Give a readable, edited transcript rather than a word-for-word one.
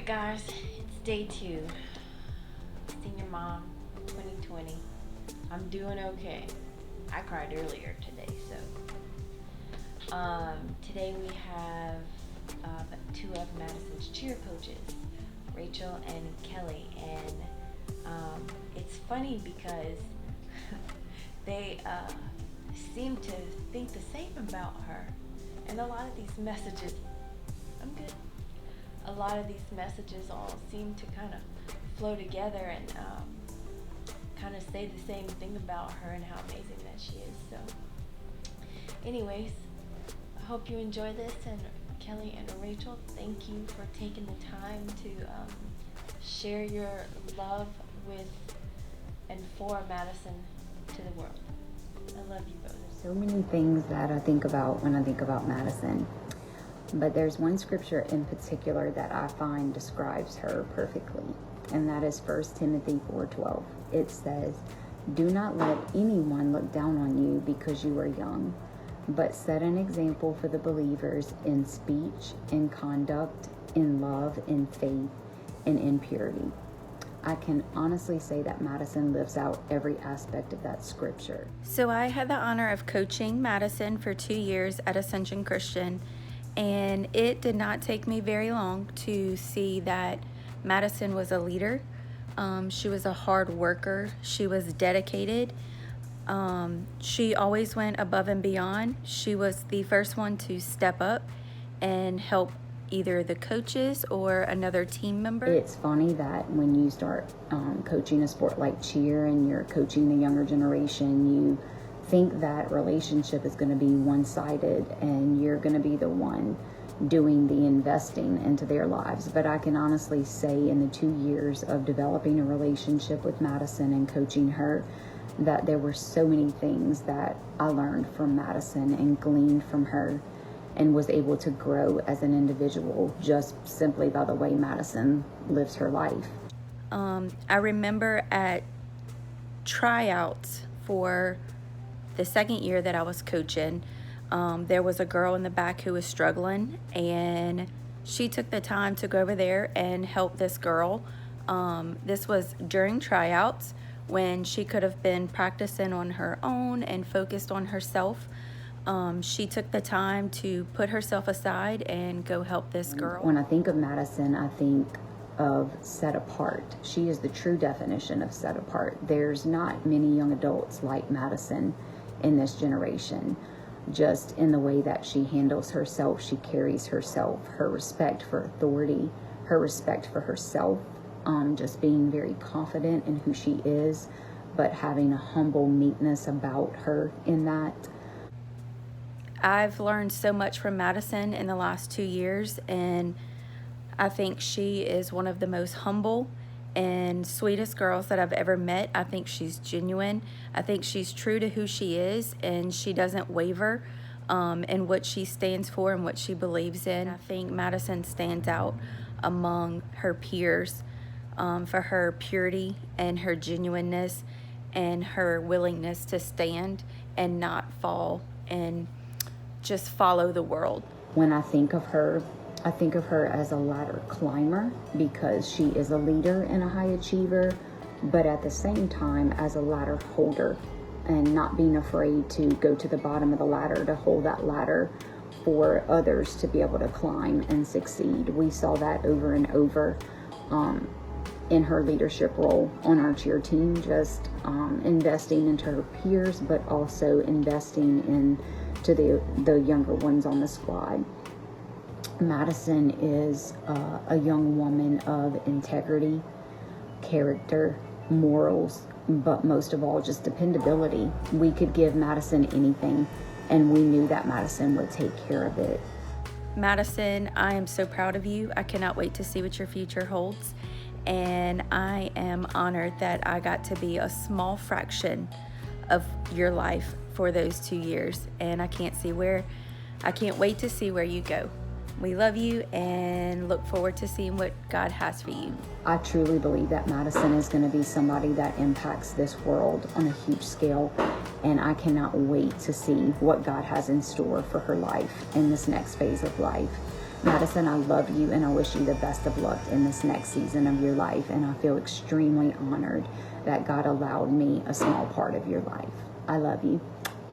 Alright guys, it's day 2. Senior Mom 2020. I'm doing okay. I cried earlier today, so today we have 2 of Madison's cheer coaches, Rachel and Kelly, and it's funny because they seem to think the same about her, and a lot of these messages, I'm good. A lot of these messages all seem to kind of flow together and kind of say the same thing about her and how amazing that she is. So anyways, I hope you enjoy this, and Kelly and Rachel, thank you for taking the time to share your love with and for Madison to the world. I love you both. So many things that I think about when I think about Madison. But there's one scripture in particular that I find describes her perfectly, and that is 1 Timothy 4:12. It says, "Do not let anyone look down on you because you are young, but set an example for the believers in speech, in conduct, in love, in faith, and in purity." I can honestly say that Madison lives out every aspect of that scripture. So I had the honor of coaching Madison for 2 years at Ascension Christian. And it did not take me very long to see that Madison was a leader. She was a hard worker. She was dedicated. She always went above and beyond. She was the first one to step up and help either the coaches or another team member. It's funny that when you start coaching a sport like cheer and you're coaching the younger generation, you think that relationship is going to be one-sided and you're going to be the one doing the investing into their lives. But I can honestly say in the 2 years of developing a relationship with Madison and coaching her, that there were so many things that I learned from Madison and gleaned from her and was able to grow as an individual just simply by the way Madison lives her life. I remember at tryouts for the second year that I was coaching, there was a girl in the back who was struggling, and she took the time to go over there and help this girl. This was during tryouts when she could have been practicing on her own and focused on herself. She took the time to put herself aside and go help this girl. When I think of Madison, I think of set apart. She is the true definition of set apart. There's not many young adults like Madison in this generation, just in the way that she handles herself, she carries herself, her respect for authority, her respect for herself, just being very confident in who she is, but having a humble meekness about her in that. I've learned so much from Madison in the last 2 years, and I think she is one of the most humble and sweetest girls that I've ever met. I think she's genuine. I think she's true to who she is, and she doesn't waver in what she stands for and what she believes in. I think Madison stands out among her peers for her purity and her genuineness and her willingness to stand and not fall and just follow the world. When I think of her as a ladder climber because she is a leader and a high achiever, but at the same time as a ladder holder, and not being afraid to go to the bottom of the ladder to hold that ladder for others to be able to climb and succeed. We saw that over and over in her leadership role on our cheer team, just investing into her peers, but also investing into the younger ones on the squad. Madison is a young woman of integrity, character, morals, but most of all, just dependability. We could give Madison anything, and we knew that Madison would take care of it. Madison, I am so proud of you. I cannot wait to see what your future holds, and I am honored that I got to be a small fraction of your life for those 2 years, and I can't wait to see where you go. We love you and look forward to seeing what God has for you. I truly believe that Madison is going to be somebody that impacts this world on a huge scale, and I cannot wait to see what God has in store for her life in this next phase of life. Madison, I love you and I wish you the best of luck in this next season of your life. And I feel extremely honored that God allowed me a small part of your life. I love you.